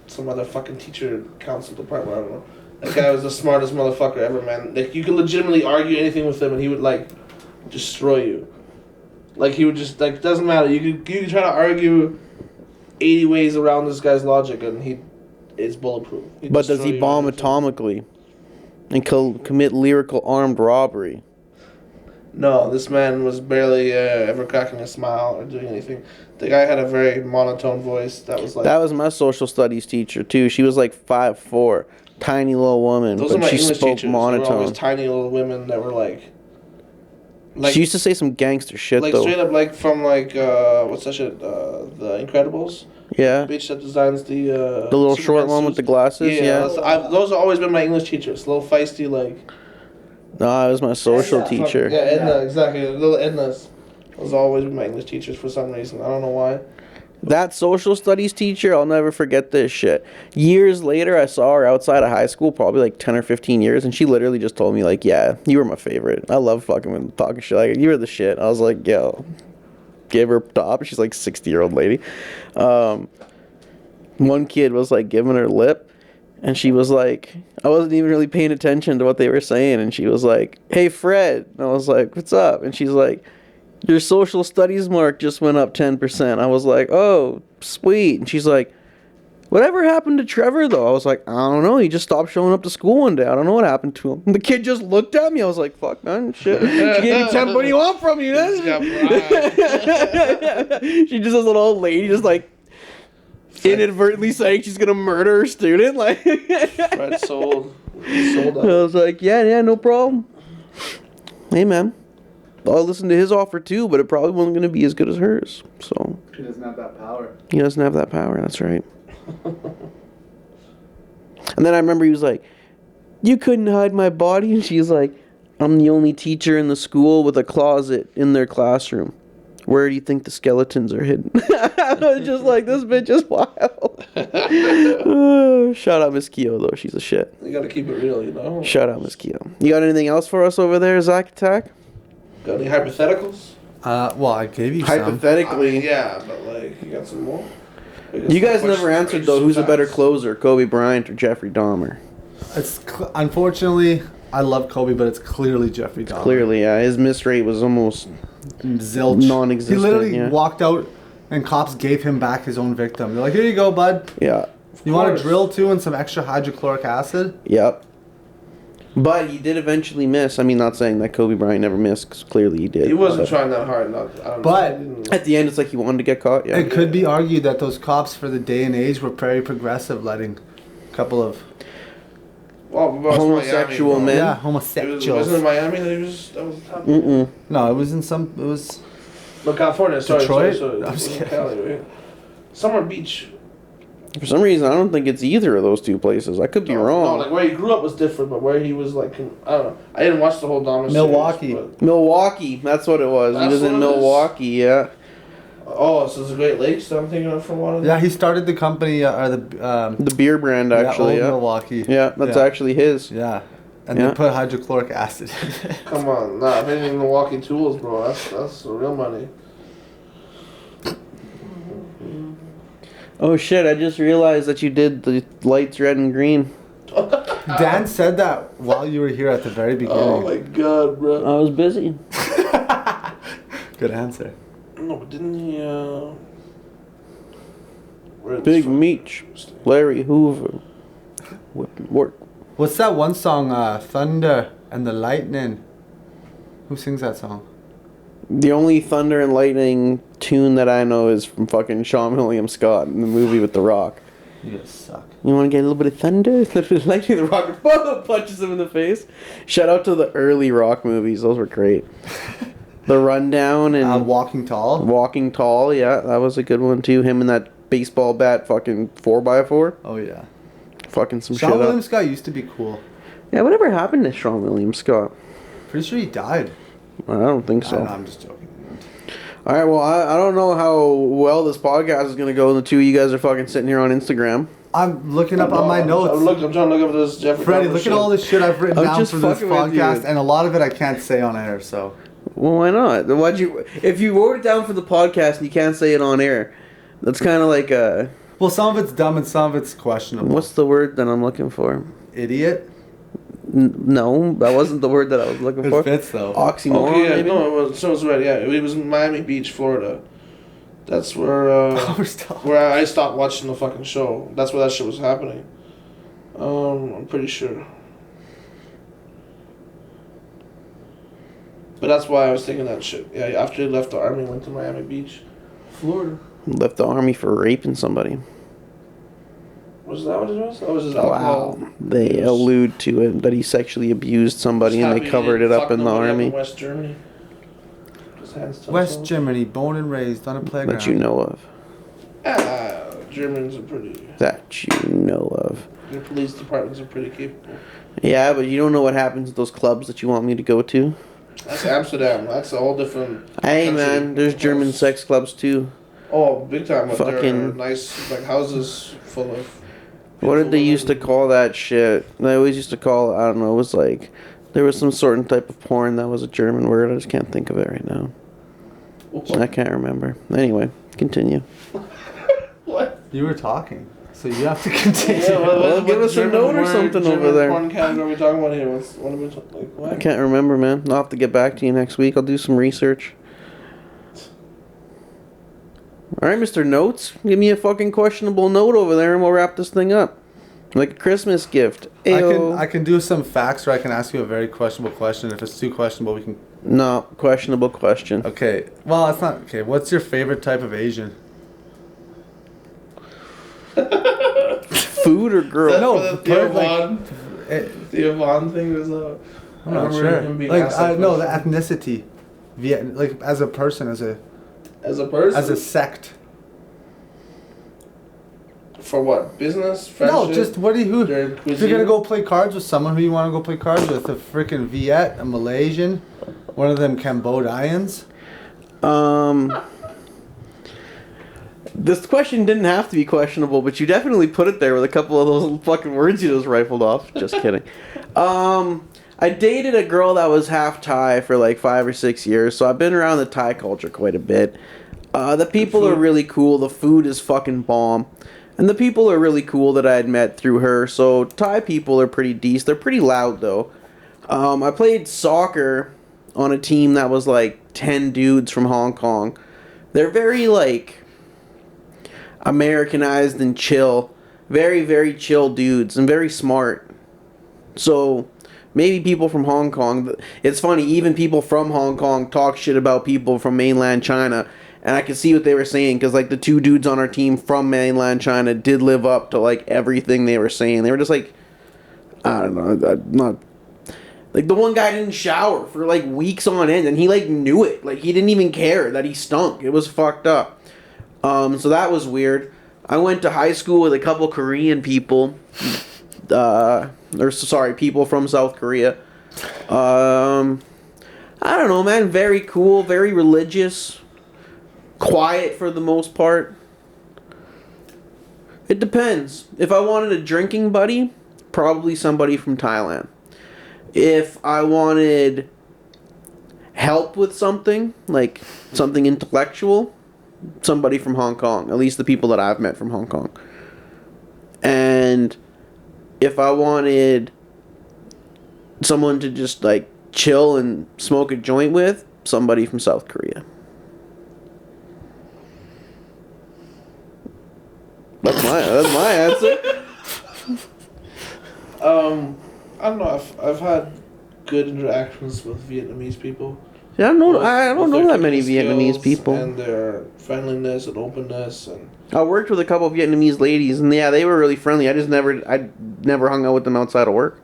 some other fucking teacher council department. I don't know. That guy was the smartest motherfucker ever, man. Like you could legitimately argue anything with him, and he would like destroy you. Like he would just like doesn't matter. You could try to argue 80 ways around this guy's logic, and it's bulletproof. But does he bomb atomically and commit lyrical armed robbery? No, this man was barely ever cracking a smile or doing anything. The guy had a very monotone voice that was like... That was my social studies teacher, too. She was like 5'4", tiny little woman, Those but she English spoke teachers. monotone. They were always tiny little women that were like... She used to say some gangster shit, like, though. Like, straight up, like, from, like, what's that shit? The Incredibles? Yeah. Bitch that designs the little short one with the glasses? Yeah. Those have always been my English teachers. A little feisty, like... No, it was my social teacher. Yeah, Edna, exactly. Little Edna's. Those always been my English teachers for some reason. I don't know why. That social studies teacher, I'll never forget this shit. Years later, I saw her outside of high school, probably like 10 or 15 years, and she literally just told me, like, yeah, you were my favorite. I love fucking with talking shit. Like, you were the shit. I was like, yo, give her top. She's like 60-year-old lady. One kid was like giving her lip, and she was like, I wasn't even really paying attention to what they were saying, and she was like, hey, Fred. And I was like, what's up? And she's like, your social studies mark just went up 10%. I was like, oh, sweet. And she's like, whatever happened to Trevor, though? I was like, I don't know. He just stopped showing up to school one day. I don't know what happened to him. And the kid just looked at me. I was like, fuck, man, shit. She gave me 10. What do you want from me, man? She just has an old lady just like inadvertently saying she's going to murder her student. Like, Fred sold. Sold I out. was like, yeah, no problem. Hey, man. I'll listen to his offer too, but it probably wasn't going to be as good as hers. So He doesn't have that power. he doesn't have that power. That's right. And then I remember he was like, you couldn't hide my body. And she's like, I'm the only teacher in the school with a closet in their classroom. Where do you think the skeletons are hidden? I was just like, this bitch is wild. Shout out Miss Keo, though. She's a shit. You gotta keep it real, you know? Shout out Miss Keo. You got anything else for us over there, Zach Attack? Got any hypotheticals? Well, I gave you some. Hypothetically. Yeah, but like, you got some more? You guys never answered, though, who's a better closer, Kobe Bryant or Jeffrey Dahmer? Unfortunately, I love Kobe, but it's clearly Jeffrey Dahmer. Clearly, yeah. His miss rate was almost Zilch. non-existent. He literally yeah. walked out, and cops gave him back his own victim. They're like, here you go, bud. Yeah. You want a course. drill, too, and some extra hydrochloric acid? Yep. But he did eventually miss. I mean, not saying that Kobe Bryant never missed, because clearly he did. He wasn't but trying that hard. I don't But- know. He didn't- at the end, it's like he wanted to get caught. Yeah. It could be argued that those cops for the day and age were very progressive, letting a couple of well, it was Homosexual Miami, men. yeah It homosexuals. wasn't in Miami that he was. That was the topic. Mm-mm. No, it was in some. It was. No, California. Sorry, Detroit? Sorry, I'm it just was in kidding. Cali, right? Summer Beach. For some reason, I don't think it's either of those two places. I could be No, wrong. No, like where he grew up was different, but where he was like, I don't know. I didn't watch the whole Dahmer Milwaukee. series, but- Milwaukee, that's what it was. He That's was in what it is? Milwaukee, yeah. Oh, so it's the Great Lakes that I'm thinking of from one of them? Yeah, he started the company or the The beer brand, actually, old yeah. Milwaukee. Yeah, that's Yeah. actually his. Yeah, and Yeah. they put hydrochloric acid in it. Come on, nah, if anything Milwaukee Tools, bro, that's the real money. Oh shit, I just realized that you did the lights red and green. Dan said that while you were here at the very beginning. Oh my god, bro. I was busy. Good answer. No, but didn't he, where did Big this Meech, fucking- Larry Hoover. Work. What's that one song, Thunder and the Lightning? Who sings that song? The only Thunder and Lightning tune that I know is from fucking Sean William Scott in the movie with The Rock. You guys suck. You want to get a little bit of thunder? A little bit of lightning? The Rock punches him in the face. Shout out to the early Rock movies. Those were great. The Rundown and Walking Tall? Walking Tall. Yeah, that was a good one too. Him and that baseball bat fucking 4x4. Oh, yeah. Fucking some Sean shit William up. Scott used to be cool. Yeah, whatever happened to Sean William Scott? Pretty sure he died. I don't think so. I don't know, I'm just joking. All right, well, I don't know how well this podcast is going to go when the two of you guys are fucking sitting here on Instagram. I'm looking up on my notes. I'm trying to look up this Jeffrey Freddie, Dahmer look shit. at all this shit I've written I'm down just for this fucking with you. podcast, and a lot of it I can't say on air, so. Well, why not? Why'd you? If you wrote it down for the podcast and you can't say it on air, that's kind of like a. Well, some of it's dumb and some of it's questionable. What's the word that I'm looking for? Idiot? No, that wasn't the word that I was looking for. It fits, though. Oxymoron, Okay, yeah, maybe? no, it was, so it was right, yeah. It was Miami Beach, Florida. That's where, We're still- where I stopped watching the fucking show. That's where that shit was happening. I'm pretty sure. But that's why I was thinking that shit. Yeah, after he left the army, went to Miami Beach, Florida. Left the army for raping somebody. Was that what it was? That was his alcohol. Wow. They allude to it, that he sexually abused somebody and they covered it up in the army. West Germany. His hands to West himself. Germany, born and raised on a playground. That you know of. Germans are pretty. That you know of. Their police departments are pretty capable. Yeah, but you don't know what happens at those clubs that you want me to go to. That's Amsterdam. That's a whole different. Hey country. man, there's German sex clubs too. Oh, big time. But they're Fucking- nice, like houses full of. What did they beautiful used to women. call that shit? They always used to call, I don't know, it was like, there was some certain type of porn that was a German word. I just can't think of it right now. I can't remember. Anyway, continue. What? You were talking, so you have to continue. Yeah, Well, give us a German note or word, something German over there. Porn category are we talking about here? What are we talking? Like what? I can't remember, man. I'll have to get back to you next week. I'll do some research. Alright, Mr. Notes. Give me a fucking questionable note over there and we'll wrap this thing up. Like a Christmas gift. Ayo. I can do some facts, or I can ask you a very questionable question. If it's too questionable, we can. No, questionable question. Okay. Well, it's not. Okay. What's your favorite type of Asian? Food or girl? No, For the tier like- one. The Yvonne thing was I'm not sure. Like no, the ethnicity, like as a person, as a sect. For what? Business? Friendship? No, just what do you? If you're gonna go play cards with someone, who you want to go play cards with? A freaking Viet, a Malaysian, one of them Cambodians. This question didn't have to be questionable, but you definitely put it there with a couple of those fucking words you just rifled off. Just kidding. I dated a girl that was half Thai for like 5 or 6 years, so I've been around the Thai culture quite a bit. The people are really cool. The food is fucking bomb. And the people are really cool that I had met through her. So Thai people are pretty decent. They're pretty loud though. I played soccer on a team that was like 10 dudes from Hong Kong. They're very like Americanized and chill. Very, very chill dudes and very smart. So maybe people from Hong Kong. It's funny, even people from Hong Kong talk shit about people from mainland China. And I could see what they were saying, because like the 2 dudes on our team from mainland China did live up to like everything they were saying. They were just like, I don't know, not like the one guy didn't shower for like weeks on end, and he like knew it. Like he didn't even care that he stunk. It was fucked up. So that was weird. I went to high school with a couple Korean people, people from South Korea. I don't know, man. Very cool, very religious. Quiet for the most part. It depends. If I wanted a drinking buddy, probably somebody from Thailand. If I wanted help with something, like something intellectual, somebody from Hong Kong. At least the people that I've met from Hong Kong. And if I wanted someone to just like chill and smoke a joint with, somebody from South Korea. That's my answer. I don't know. I've had good interactions with Vietnamese people. Yeah, I don't know that many Vietnamese people. And their friendliness and openness and. I worked with a couple of Vietnamese ladies, and yeah, they were really friendly. I never hung out with them outside of work.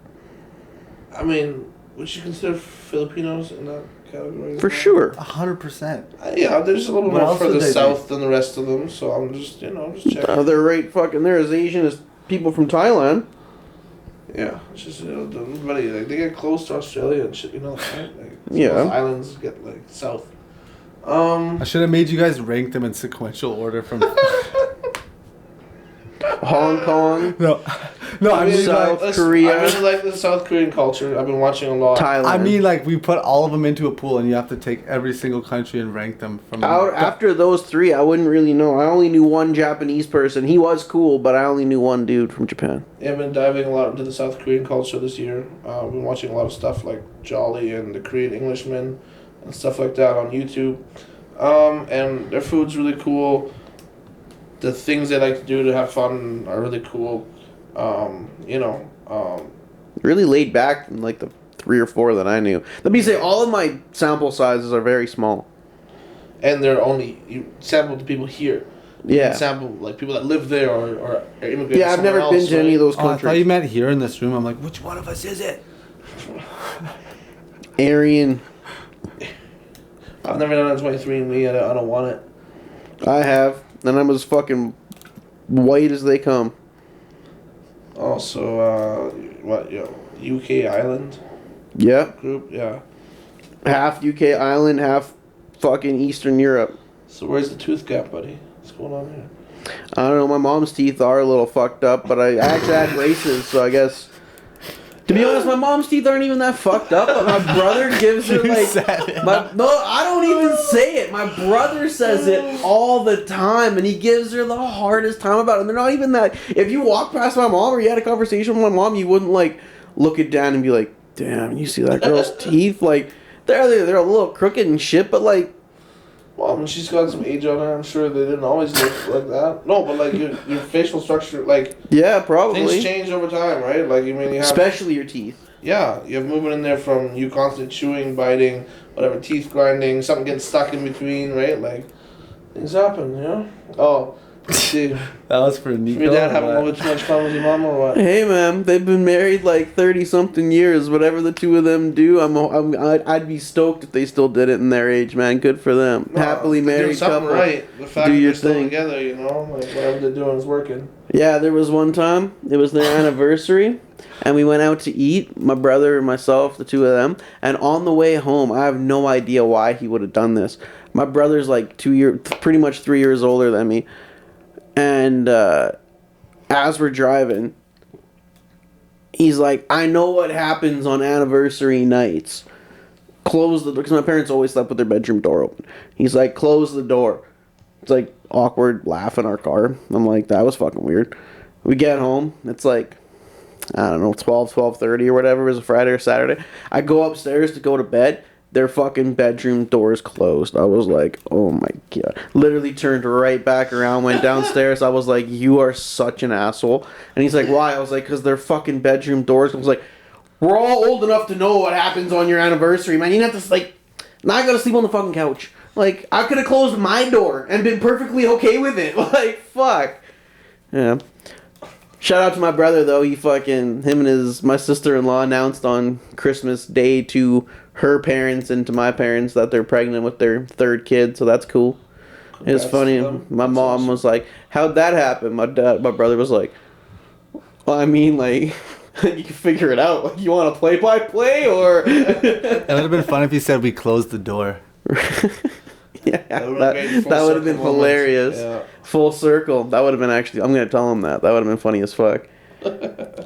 I mean, would you consider Filipinos in that category? For sure. 100%. Yeah, they're just a little more further south than the rest of them, so I'm just, just checking. They're right fucking, they're as Asian as people from Thailand. Yeah, it's just, everybody, like, they get close to Australia and shit, right? Like, yeah. Those islands get, like, south. I should have made you guys rank them in sequential order from... Hong Kong. No, I mean South Korea. I really like the South Korean culture. I've been watching a lot. Thailand. I mean, like, we put all of them into a pool, and you have to take every single country and rank them from... After those 3, I wouldn't really know. I only knew one Japanese person. He was cool, but I only knew one dude from Japan. Yeah, I've been diving a lot into the South Korean culture this year. I've been watching a lot of stuff like Jolly and the Korean Englishman and stuff like that on YouTube. And their food's really cool. The things they like to do to have fun are really cool. Really laid back than like the 3 or 4 that I knew. Let me say, all of my sample sizes are very small. And you sample the people here. Yeah. You sample like people that live there or immigrate. Yeah, I've never been to any of those countries. I thought you meant here in this room. I'm like, which one of us is it? Aryan. I've never done a 23andMe. I don't want it. I have. And I'm as fucking white as they come. Also, UK Island? Yeah. Group, yeah. Half UK Island, half fucking Eastern Europe. So where's the tooth gap, buddy? What's going on here? I don't know, my mom's teeth are a little fucked up, but I actually had braces, so I guess... To be honest, my mom's teeth aren't even that fucked up, but my brother gives her like... No, I don't even say it. My brother says it all the time, and he gives her the hardest time about it. And they're not even that... If you walk past my mom or you had a conversation with my mom, you wouldn't like look it down and be like, damn, you see that girl's teeth? Like, they're a little crooked and shit, but like... Well, I mean, she's got some age on her. I'm sure they didn't always look like that. No, but like your facial structure, like yeah, probably things change over time, right? Like you have especially your teeth. Yeah, you have movement in there from you constantly chewing, biting, whatever, teeth grinding, something getting stuck in between, right? Like things happen, Oh, Dude, That was for Nico. your dad having a little bit too much fun with your mom or what? Hey man, they've been married like 30-something years. Whatever the two of them do, I'd be stoked if they still did it in their age, man. Good for them. No, Happily they're doing married something couple. right. The fact Do that your they're still thing. together, you know, like whatever they're doing is working. Yeah, there was one time, it was their anniversary, and we went out to eat, my brother and myself, the two of them, and on the way home, I have no idea why he would have done this. My brother's like pretty much 3 years older than me, and as we're driving, he's like, I know what happens on anniversary nights. Close the door, because my parents always slept with their bedroom door open. He's like, close the door. It's like awkward laugh in our car. I'm like, that was fucking weird. We get home. It's like, I don't know, 12:30 or whatever. It was a Friday or Saturday. I go upstairs to go to bed. Their fucking bedroom doors closed. I was like, oh my God. Literally turned right back around, went downstairs. I was like, you are such an asshole. And he's like, why? I was like, because their fucking bedroom doors. I was like, we're all old enough to know what happens on your anniversary, man. You don't have to, like, now I gotta sleep on the fucking couch. Like, I could have closed my door and been perfectly okay with it. Like, fuck. Yeah. Shout out to my brother, though. Him and my sister-in-law announced on Christmas Day to her parents and to my parents that they're pregnant with their third kid, so that's cool. It was funny. My mom was like, how'd that happen? My brother was like, well, I mean, like, you can figure it out. Like, you want to play-by-play, or... It would have been fun if you said we closed the door. Yeah, that would have been hilarious. Yeah. Full circle. That would have been actually... I'm going to tell him that. That would have been funny as fuck.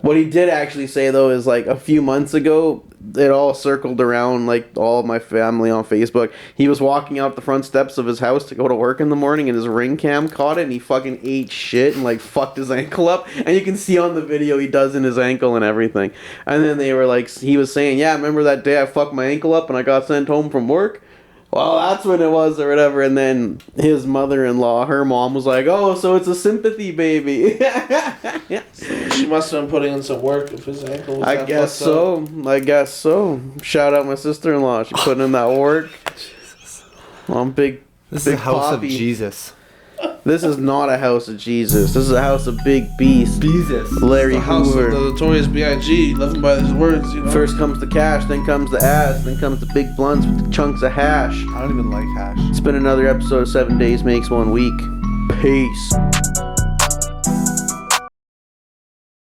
What he did actually say, though, is like a few months ago, it all circled around like all of my family on Facebook. He was walking out the front steps of his house to go to work in the morning, and his ring cam caught it, and he fucking ate shit and like fucked his ankle up. And you can see on the video he does in his ankle and everything. And then they were like, he was saying, yeah, remember that day I fucked my ankle up and I got sent home from work? Well, that's when it was or whatever. And then his mother-in-law, her mom, was like, oh, so it's a sympathy baby. She must have been putting in some work if his ankle was I guess so. Shout out my sister-in-law. She put in that work. I'm big. This big is a house poppy. of Jesus. This is not a house of Jesus. This is a house of Big Beast. Jesus. Larry the house Hoover. of the notorious B.I.G. Living by his words, you know. First comes the cash, then comes the ass, then comes the big blunts with the chunks of hash. I don't even like hash. It's been another episode of 7 Days Makes 1 Week. Peace.